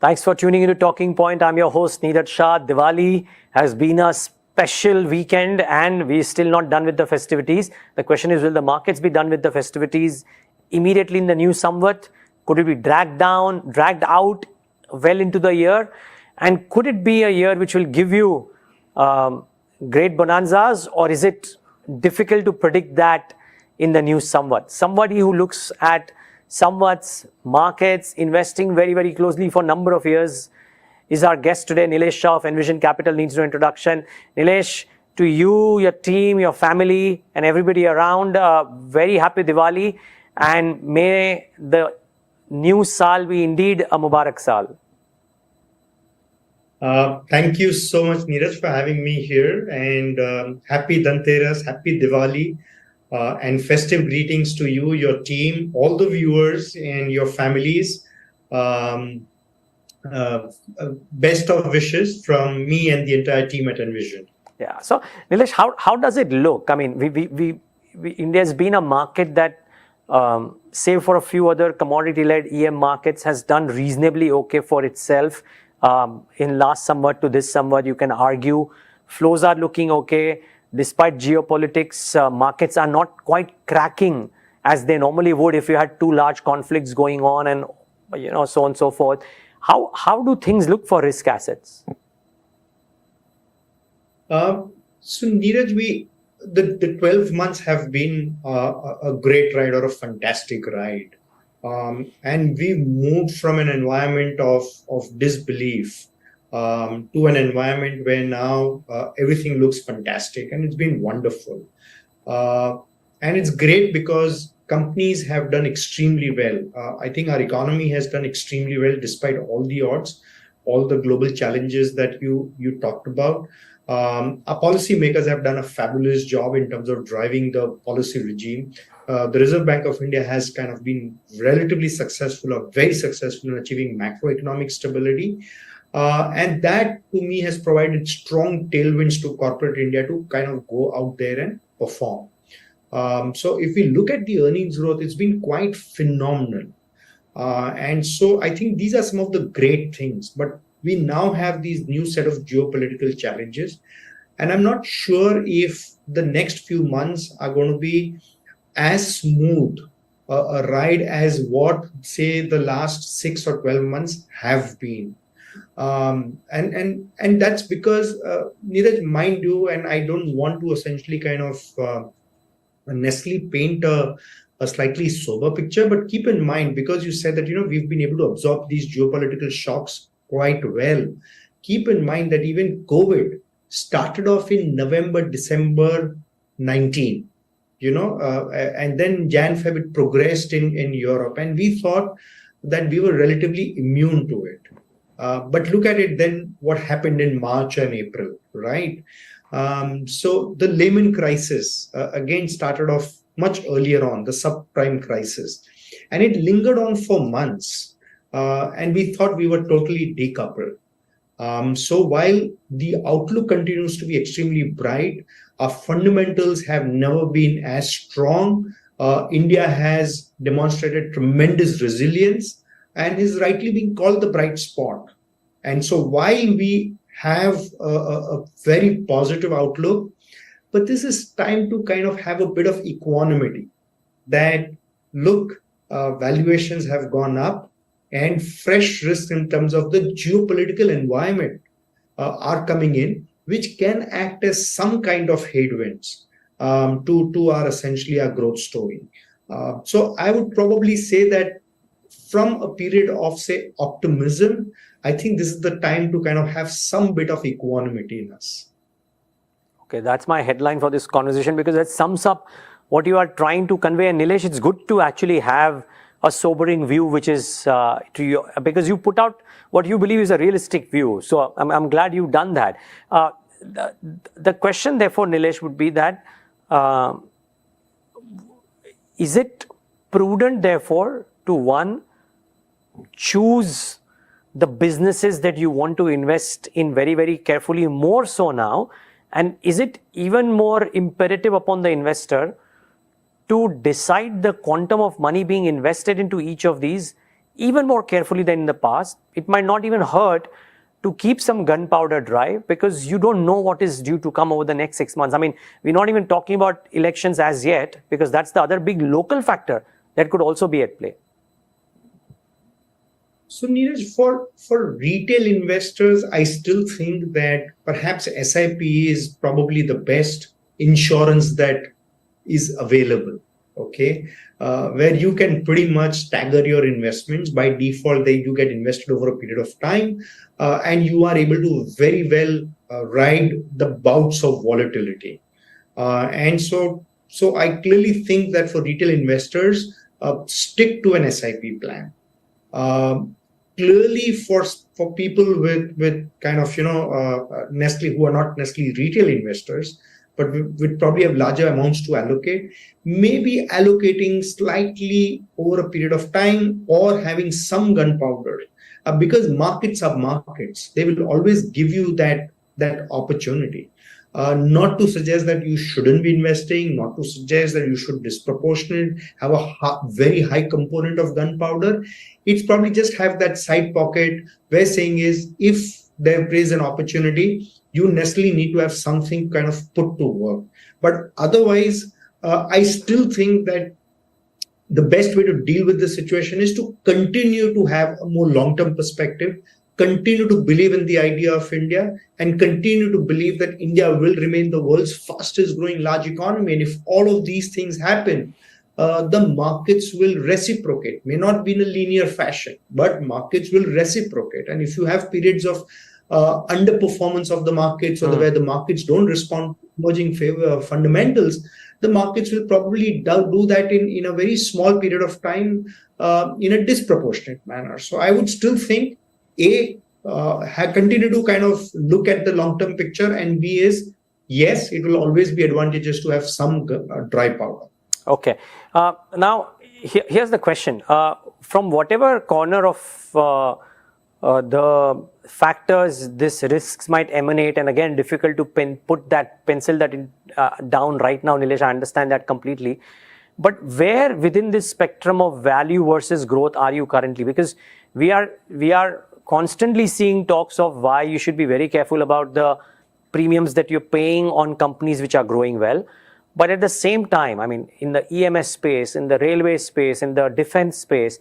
Thanks for tuning into Talking Point. I'm your host, Nilesh Shah. Diwali has been a special weekend and we're still not done with the festivities. The question is, will the markets be done with the festivities immediately in the new Samvat? Could it be dragged out well into the year? And could it be a year which will give you great bonanzas, or is it difficult to predict that in the new Samvat? Somebody who looks at Samvat's markets, investing very, very closely for a number of years is our guest today. Nilesh Shah of Envision Capital needs no introduction. Nilesh, to you, your team, your family and everybody around, very happy Diwali, and may the new Saal be indeed a Mubarak Saal. Thank you so much, Neeraj, for having me here, and happy Dhanteras, happy Diwali, and festive greetings to you, your team, all the viewers and your families. Best of wishes from me and the entire team at Envision. Yeah. So, Nilesh, how does it look? I mean, India's been a market that, save for a few other commodity-led EM markets, has done reasonably okay for itself. In last Samvat to this Samvat, you can argue flows are looking okay. Despite geopolitics, markets are not quite cracking as they normally would if you had two large conflicts going on and so on and so forth. How do things look for risk assets? So Neeraj, the 12 months have been a great ride, or a fantastic ride. And we've moved from an environment of disbelief to an environment where now everything looks fantastic, and it's been wonderful. And it's great because companies have done extremely well. I think our economy has done extremely well despite all the odds, all the global challenges that you talked about. Our policymakers have done a fabulous job in terms of driving the policy regime. The Reserve Bank of India has kind of been relatively successful, or very successful, in achieving macroeconomic stability. And that, to me, has provided strong tailwinds to corporate India to kind of go out there and perform. So if we look at the earnings growth, it's been quite phenomenal. And so I think these are some of the great things. But we now have these new set of geopolitical challenges. And I'm not sure if the next few months are going to be as smooth a ride as what, say, the last 6 or 12 months have been. And that's because, Neeraj, mind you, and I don't want to essentially kind of necessarily paint a slightly sober picture, but keep in mind, because you said that, we've been able to absorb these geopolitical shocks quite well. Keep in mind that even COVID started off in November, December 19, and then Jan, Feb, it progressed in Europe. And we thought that we were relatively immune to it. But look at it then, what happened in March and April, right? So the Lehman crisis, again, started off much earlier on, the subprime crisis. And it lingered on for months. And we thought we were totally decoupled. So while the outlook continues to be extremely bright, our fundamentals have never been as strong. India has demonstrated tremendous resilience and is rightly being called the bright spot. And so while we have a very positive outlook, but this is time to kind of have a bit of equanimity that, look, valuations have gone up, and fresh risks in terms of the geopolitical environment are coming in, which can act as some kind of headwinds to our essentially our growth story. So I would probably say that from a period of, say, optimism, I think this is the time to kind of have some bit of equanimity in us. Okay, that's my headline for this conversation, because that sums up what you are trying to convey. And Nilesh, it's good to actually have a sobering view, which is to you, because you put out what you believe is a realistic view. So I'm glad you've done that. The question, therefore, Nilesh, would be that is it prudent, therefore, to one, choose the businesses that you want to invest in very, very carefully, more so now? And is it even more imperative upon the investor to decide the quantum of money being invested into each of these even more carefully than in the past. It might not even hurt to keep some gunpowder dry, because you don't know what is due to come over the next 6 months. I mean, we're not even talking about elections as yet, because that's the other big local factor that could also be at play. So Neeraj, for retail investors, I still think that perhaps SIP is probably the best insurance that is available. Okay, where you can pretty much stagger your investments. By default, you get invested over a period of time, and you are able to very well ride the bouts of volatility. And so I clearly think that for retail investors, stick to an SIP plan. Clearly, for people with kind of Nestle, who are not necessarily retail investors, but would probably have larger amounts to allocate, maybe allocating slightly over a period of time, or having some gunpowder, because markets are markets. They will always give you that opportunity. Not to suggest that you shouldn't be investing, not to suggest that you should disproportionate, have a very high component of gunpowder. It's probably just have that side pocket, where saying is, if there is an opportunity, you necessarily need to have something kind of put to work. But otherwise, I still think that the best way to deal with the situation is to continue to have a more long-term perspective, continue to believe in the idea of India, and continue to believe that India will remain the world's fastest growing large economy. And if all of these things happen, the markets will reciprocate. May not be in a linear fashion, but markets will reciprocate. And if you have periods of underperformance of the markets, or where the markets don't respond to emerging fundamentals, the markets will probably do that in a very small period of time, in a disproportionate manner. So I would still think, continue to kind of look at the long-term picture, and B is, yes, it will always be advantageous to have some dry powder. Okay. Now, here's the question. From whatever corner of the factors this risks might emanate, and again, difficult to put that pencil that down right now, Nilesh, I understand that completely. But where within this spectrum of value versus growth are you currently? Because we are constantly seeing talks of why you should be very careful about the premiums that you're paying on companies which are growing well. But at the same time, I mean, in the EMS space, in the railway space, in the defense space,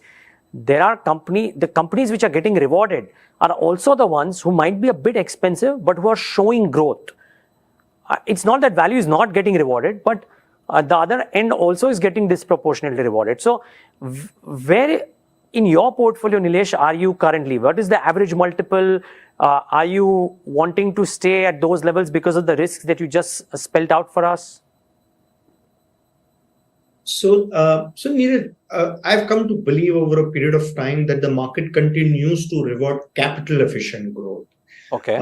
there are the companies which are getting rewarded are also the ones who might be a bit expensive, but who are showing growth. It's not that value is not getting rewarded, but the other end also is getting disproportionately rewarded. So where in your portfolio, Nilesh, are you currently? What is the average multiple? Are you wanting to stay at those levels because of the risks that you just spelled out for us? So Neeraj, I've come to believe over a period of time that the market continues to reward capital efficient growth. Okay.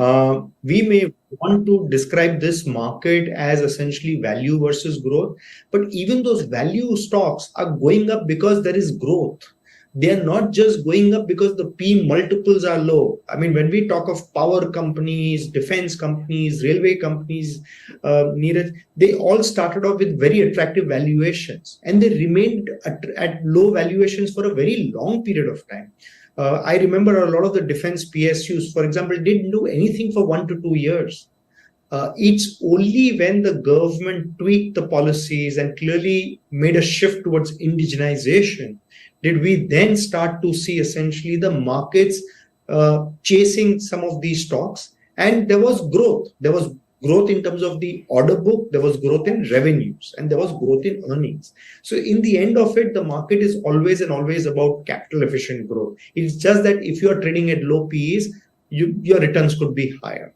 We may want to describe this market as essentially value versus growth, but even those value stocks are going up because there is growth. They are not just going up because the P multiples are low. I mean, when we talk of power companies, defense companies, railway companies, Neeraj, they all started off with very attractive valuations, and they remained at low valuations for a very long period of time. I remember a lot of the defense PSUs, for example, didn't do anything for 1 to 2 years. It's only when the government tweaked the policies and clearly made a shift towards indigenization did we then start to see essentially the markets chasing some of these stocks. And there was growth. There was growth in terms of the order book, there was growth in revenues, and there was growth in earnings. So in the end of it, the market is always and always about capital efficient growth. It's just that if you are trading at low PEs, your returns could be higher.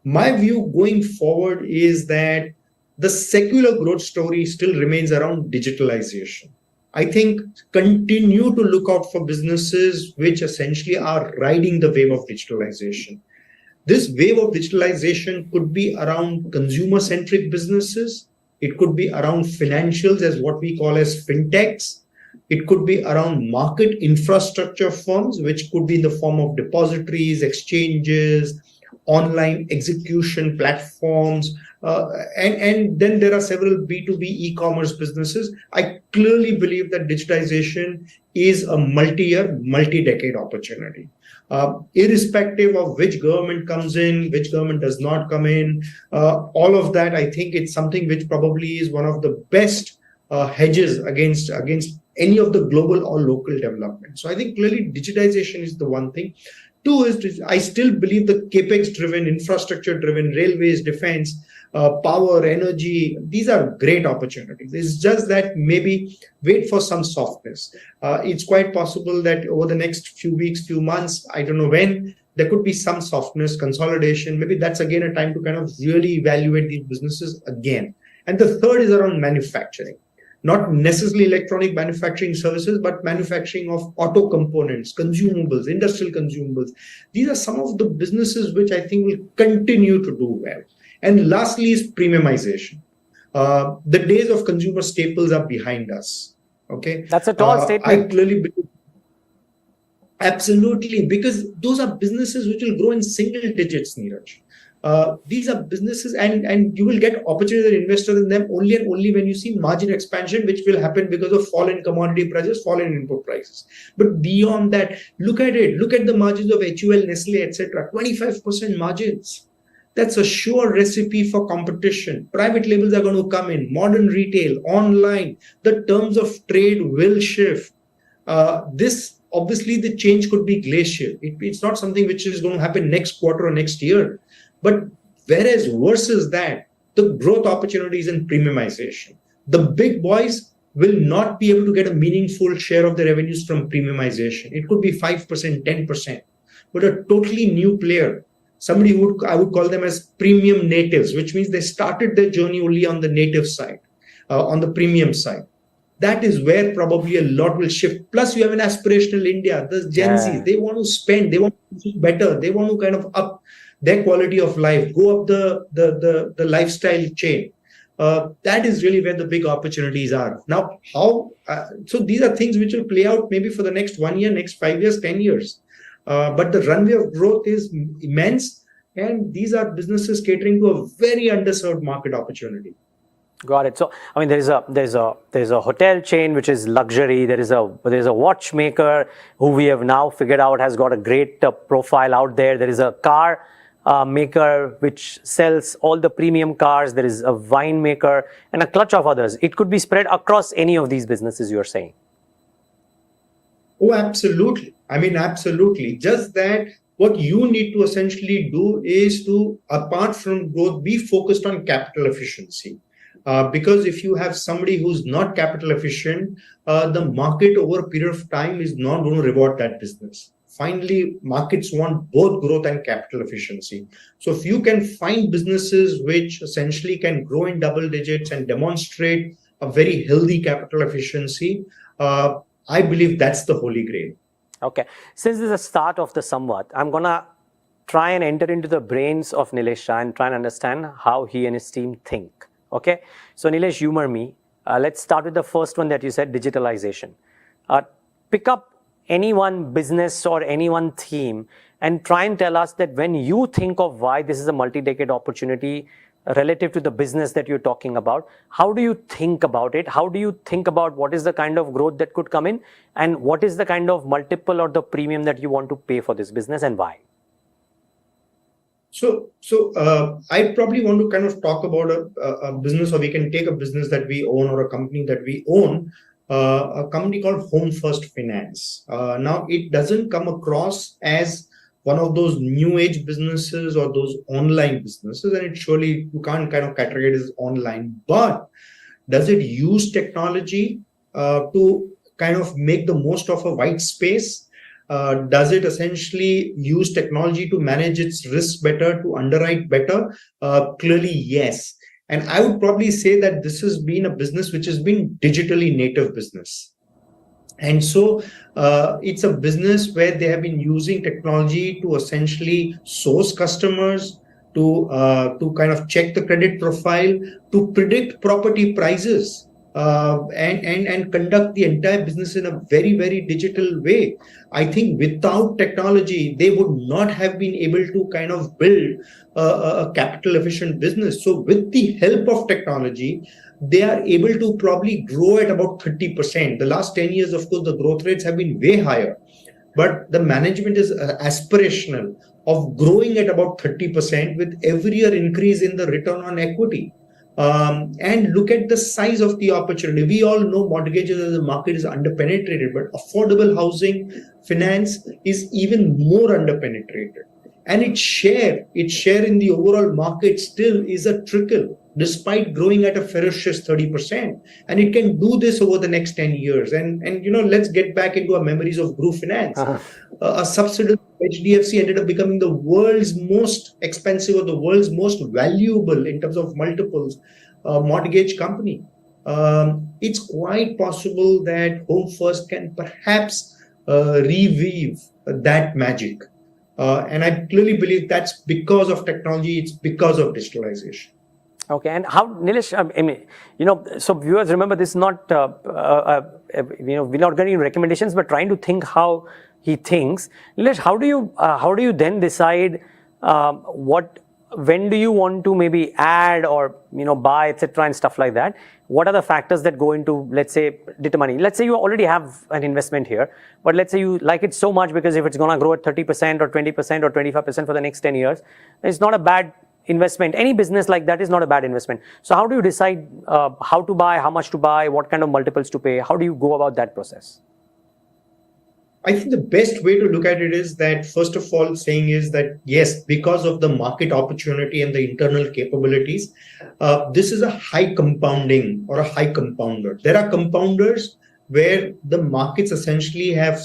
My view going forward is that the secular growth story still remains around digitalization. I think continue to look out for businesses which essentially are riding the wave of digitalization. This wave of digitalization could be around consumer-centric businesses. It could be around financials, as what we call as fintechs. It could be around market infrastructure firms, which could be in the form of depositories, exchanges, online execution platforms, And then there are several B2B e-commerce businesses. I clearly believe that digitization is a multi-year, multi-decade opportunity. Irrespective of which government comes in, which government does not come in, all of that, I think it's something which probably is one of the best hedges against any of the global or local development. So I think clearly digitization is the one thing. Two is, I still believe the capex driven, infrastructure driven, railways, defense, power, energy, these are great opportunities. It's just that maybe wait for some softness. It's quite possible that over the next few weeks, few months, I don't know when, there could be some softness, consolidation. Maybe that's again a time to kind of really evaluate these businesses again. And the third is around manufacturing. Not necessarily electronic manufacturing services, but manufacturing of auto components, consumables, industrial consumables. These are some of the businesses which I think will continue to do well. And lastly is premiumization. The days of consumer staples are behind us. Okay, that's a tall statement. I clearly believe, absolutely, because those are businesses which will grow in single digits, Neeraj. These are businesses, and you will get opportunity as investors in them only and only when you see margin expansion, which will happen because of fall in commodity prices, fall in input prices. But beyond that, look at it. Look at the margins of HUL, Nestle, etc. 25% margins. That's a sure recipe for competition. Private labels are going to come in. Modern retail, online, the terms of trade will shift. This obviously the change could be glacial. It's not something which is going to happen next quarter or next year. But whereas versus that, the growth opportunities in premiumization, the big boys will not be able to get a meaningful share of the revenues from premiumization. It could be 5%, 10%, but a totally new player, somebody who I would call them as premium natives, which means they started their journey only on the native side, on the premium side. That is where probably a lot will shift. Plus, you have an aspirational India, the Gen Zs, they want to spend, they want to do better, they want to kind of up their quality of life, go up the lifestyle chain. That is really where the big opportunities are. Now, how? So these are things which will play out maybe for the next 1 year, next 5 years, 10 years. But the runway of growth is immense, and these are businesses catering to a very underserved market opportunity. Got it. So, I mean, there's a hotel chain which is luxury. There's a watchmaker who we have now figured out has got a great profile out there. There is a car maker which sells all the premium cars. There is a wine maker and a clutch of others. It could be spread across any of these businesses you're saying. Oh, absolutely. I mean, absolutely. Just that what you need to essentially do is to, apart from growth, be focused on capital efficiency. Because if you have somebody who's not capital efficient, the market over a period of time is not going to reward that business. Finally, markets want both growth and capital efficiency. So if you can find businesses which essentially can grow in double digits and demonstrate a very healthy capital efficiency, I believe that's the holy grail. Okay. Since this is the start of the Samvat, I'm going to try and enter into the brains of Nilesh Shah and try and understand how he and his team think. Okay. So Nilesh, humor me. Let's start with the first one that you said, digitalization. Pick up any one business or any one theme and try and tell us that when you think of why this is a multi-decade opportunity relative to the business that you're talking about, how do you think about it? How do you think about what is the kind of growth that could come in and what is the kind of multiple or the premium that you want to pay for this business and why? So I probably want to kind of talk about a business, or we can take a business that we own or a company that we own, a company called Home First Finance. Now, it doesn't come across as one of those new age businesses or those online businesses, and it surely you can't kind of categorize it as online. But does it use technology to kind of make the most of a white space? Does it essentially use technology to manage its risk better, to underwrite better? Clearly, yes. And I would probably say that this has been a business which has been digitally native business. And so it's a business where they have been using technology to essentially source customers, to kind of check the credit profile, to predict property prices. and conduct the entire business in a very, very digital way. I think without technology, they would not have been able to kind of build a capital efficient business. So with the help of technology, they are able to probably grow at about 30%. The last 10 years, of course, the growth rates have been way higher, but the management is aspirational of growing at about 30% with every year increase in the return on equity. And look at the size of the opportunity. We all know mortgages as a market is underpenetrated, but affordable housing finance is even more underpenetrated. And its share in the overall market still is a trickle, despite growing at a ferocious 30%. And it can do this over the next 10 years. And let's get back into our memories of Group Finance. A subsidiary of HDFC ended up becoming the world's most expensive or the world's most valuable in terms of multiples mortgage company. It's quite possible that Home First can perhaps reweave that magic. And I clearly believe that's because of technology, it's because of digitalization. Okay, and how, Nilesh, I mean, so viewers, remember, this is not, we're not getting recommendations, but trying to think how he thinks. Nilesh, how do you then decide when do you want to maybe add or, buy, etc., and stuff like that? What are the factors that go into, let's say, determining? Let's say you already have an investment here, but let's say you like it so much because if it's going to grow at 30% or 20% or 25% for the next 10 years, it's not a bad investment. Any business like that is not a bad investment. So how do you decide how to buy, how much to buy, what kind of multiples to pay? How do you go about that process? I think the best way to look at it is that, first of all, saying is that, yes, because of the market opportunity and the internal capabilities, this is a high compounding or a high compounder. There are compounders where the markets essentially have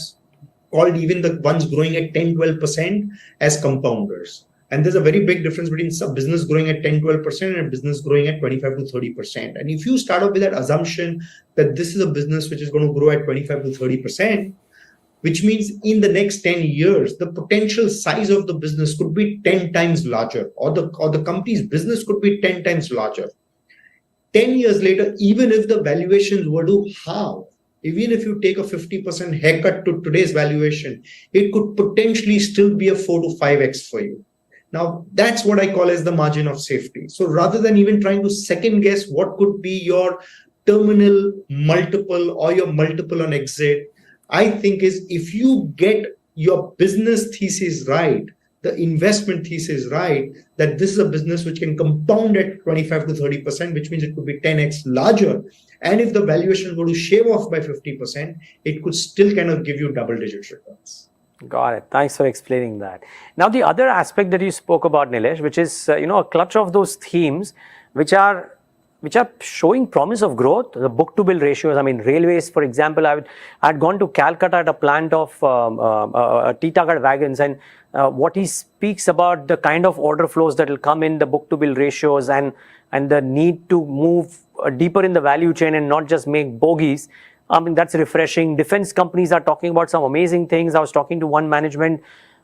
called even the ones growing at 10-12% as compounders. And there's a very big difference between some business growing at 10-12% and a business growing at 25-30%. And if you start off with that assumption that this is a business which is going to grow at 25-30%, which means in the next 10 years, the potential size of the business could be 10 times larger, or the company's business could be 10 times larger. 10 years later, even if the valuations were to halve, even if you take a 50% haircut to today's valuation, it could potentially still be a 4 to 5x for you. Now, that's what I call as the margin of safety. So rather than even trying to second guess what could be your terminal multiple or your multiple on exit, I think is if you get your business thesis right, the investment thesis right, that this is a business which can compound at 25-30%, which means it could be 10x larger. And if the valuation were to shave off by 50%, it could still kind of give you double-digit returns. Got it. Thanks for explaining that. Now, the other aspect that you spoke about, Nilesh, which is, a clutch of those themes which are showing promise of growth, the book-to-bill ratios. I mean, railways, for example, I'd gone to Calcutta at a plant of Titagarh wagons, and what he speaks about the kind of order flows that will come in, the book-to-bill ratios, and the need to move deeper in the value chain and not just make bogies. I mean, that's refreshing. Defense companies are talking about some amazing things. I was talking to one management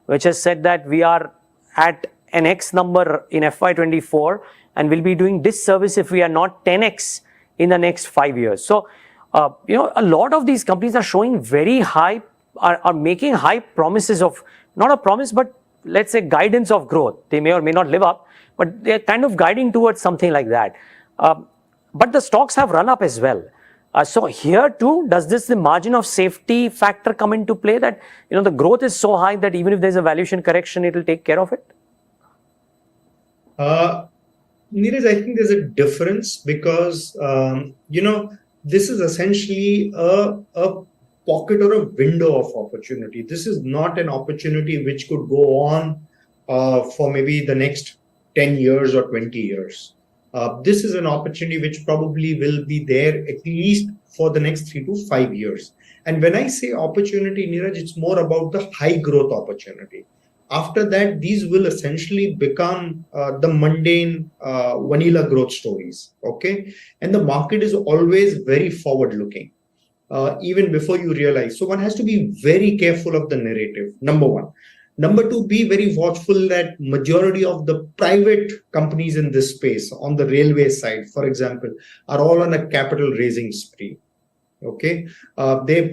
which has said that we are at an X number in FY24 and will be doing disservice if we are not 10X in the next 5 years. So, a lot of these companies are showing very high, are making high promises of, not a promise, but let's say guidance of growth. They may or may not live up, but they're kind of guiding towards something like that. But the stocks have run up as well. So here too, does the margin of safety factor come into play that, the growth is so high that even if there's a valuation correction, it will take care of it? Neeraj, I think there's a difference because, this is essentially a pocket or a window of opportunity. This is not an opportunity which could go on for maybe the next 10 years or 20 years. This is an opportunity which probably will be there at least for the next 3 to 5 years. And when I say opportunity, Neeraj, it's more about the high growth opportunity. After that, these will essentially become the mundane vanilla growth stories. Okay. And the market is always very forward looking, even before you realize. So one has to be very careful of the narrative, number one. Number two, be very watchful that majority of the private companies in this space on the railway side, for example, are all on a capital raising spree. Okay,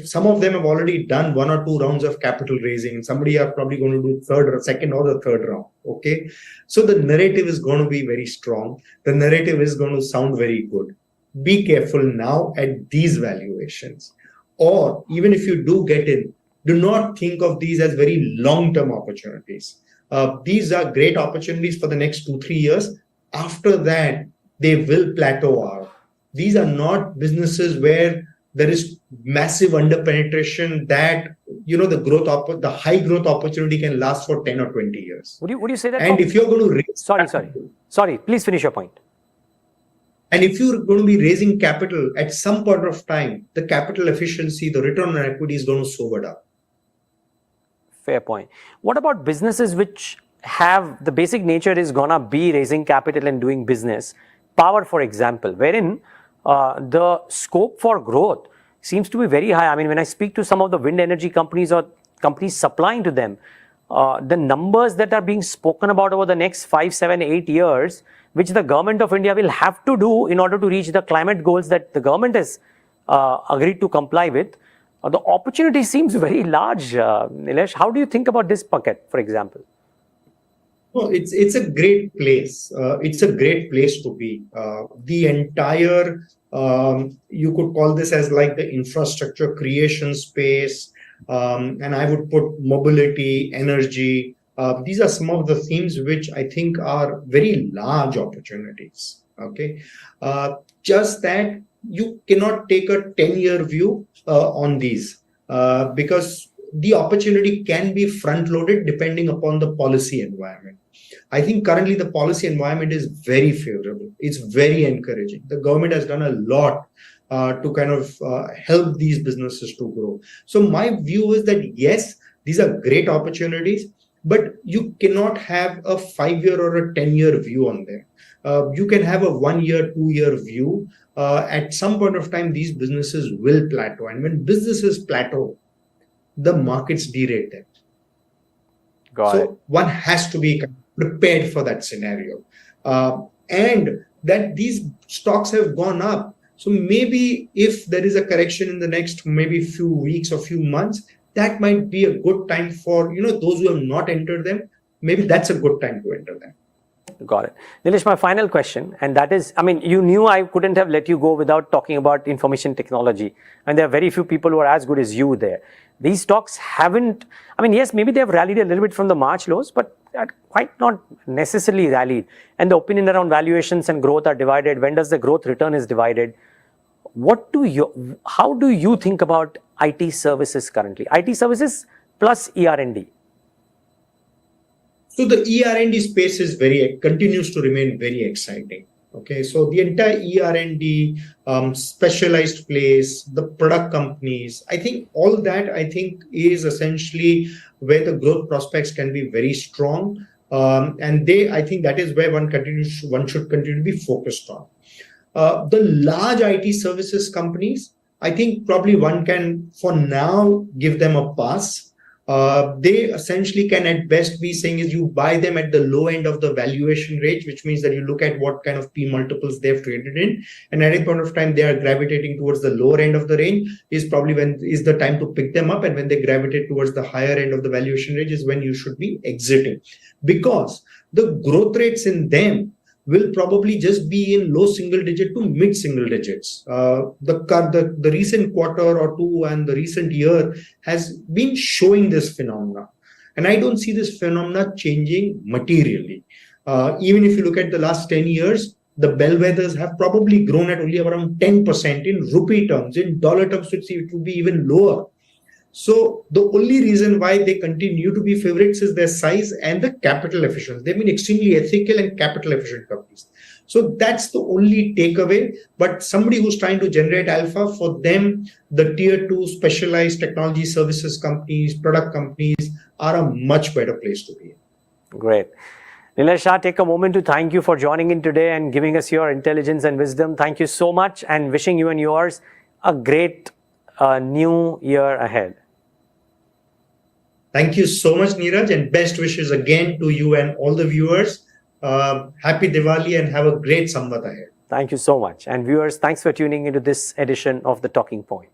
some of them have already done one or two rounds of capital raising. Somebody are probably going to do second or the third round. Okay, so the narrative is going to be very strong. The narrative is going to sound very good. Be careful now at these valuations, or even if you do get in, do not think of these as very long-term opportunities. These are great opportunities for the next 2-3 years. After that, they will plateau out. These are not businesses where there is massive underpenetration that the high growth opportunity can last for 10 or 20 years. Would you say that? And if you're going to raise sorry, please finish your point. And if you're going to be raising capital at some point of time, the capital efficiency, the return on equity is going to sober down. Fair point. What about businesses which have the basic nature is gonna be raising capital and doing business? Power, for example, wherein the scope for growth seems to be very high. I mean, when I speak to some of the wind energy companies or companies supplying to them, the numbers that are being spoken about over the next 5, 7, 8 years, which the government of India will have to do in order to reach the climate goals that the government has agreed to comply with, the opportunity seems very large. Nilesh, how do you think about this bucket, for example? Well, it's a great place. It's a great place to be. The entire, you could call this as like the infrastructure creation space, and I would put mobility, energy. These are some of the themes which I think are very large opportunities. Okay, just that you cannot take a 10-year view on these because the opportunity can be front-loaded depending upon the policy environment. I think currently the policy environment is very favorable. It's very encouraging. The government has done a lot to kind of help these businesses to grow. So my view is that yes, these are great opportunities, but you cannot have a 5-year or a 10-year view on them. You can have a 1-year, 2-year view. At some point of time, these businesses will plateau. And when businesses plateau, the markets derate them. So one has to be prepared for that scenario. And that these stocks have gone up. So maybe if there is a correction in the next maybe few weeks or few months, that might be a good time for those who have not entered them. Maybe that's a good time to enter them. Got it. Nilesh, my final question, and that is, I mean, you knew I couldn't have let you go without talking about information technology. And there are very few people who are as good as you there. These stocks haven't, I mean, yes, maybe they have rallied a little bit from the March lows, but quite not necessarily rallied. And the opinion around valuations and growth are divided. When does the growth return is divided? How do you think about IT services currently? IT services plus ER&D. So the ER&D space is continues to remain very exciting. Okay, so the entire ER&D, specialized place, the product companies, I think all that is essentially where the growth prospects can be very strong. And I think that is where one should continue to be focused on. The large IT services companies, I think probably one can for now give them a pass. They essentially can at best be saying is you buy them at the low end of the valuation range, which means that you look at what kind of P multiples they've traded in, and at a point of time they are gravitating towards the lower end of the range is probably when is the time to pick them up, and when they gravitate towards the higher end of the valuation range is when you should be exiting, because the growth rates in them will probably just be in low single digit to mid single digits. The recent quarter or two and the recent year has been showing this phenomena. And I don't see this phenomena changing materially. Even if you look at the last 10 years, the bellwethers have probably grown at only around 10% in rupee terms. In dollar terms, it would be even lower. So the only reason why they continue to be favorites is their size and the capital efficiency. They've been extremely ethical and capital efficient companies. So that's the only takeaway. But somebody who's trying to generate alpha, for them, the tier 2 specialized technology services companies, product companies are a much better place to be in. Great. Nilesh Shah, take a moment to thank you for joining in today and giving us your intelligence and wisdom. Thank you so much, and wishing you and yours a great new year ahead. Thank you so much, Neeraj, and best wishes again to you and all the viewers. Happy Diwali and have a great Samvat ahead. Thank you so much. And viewers, thanks for tuning into this edition of The Talking Point.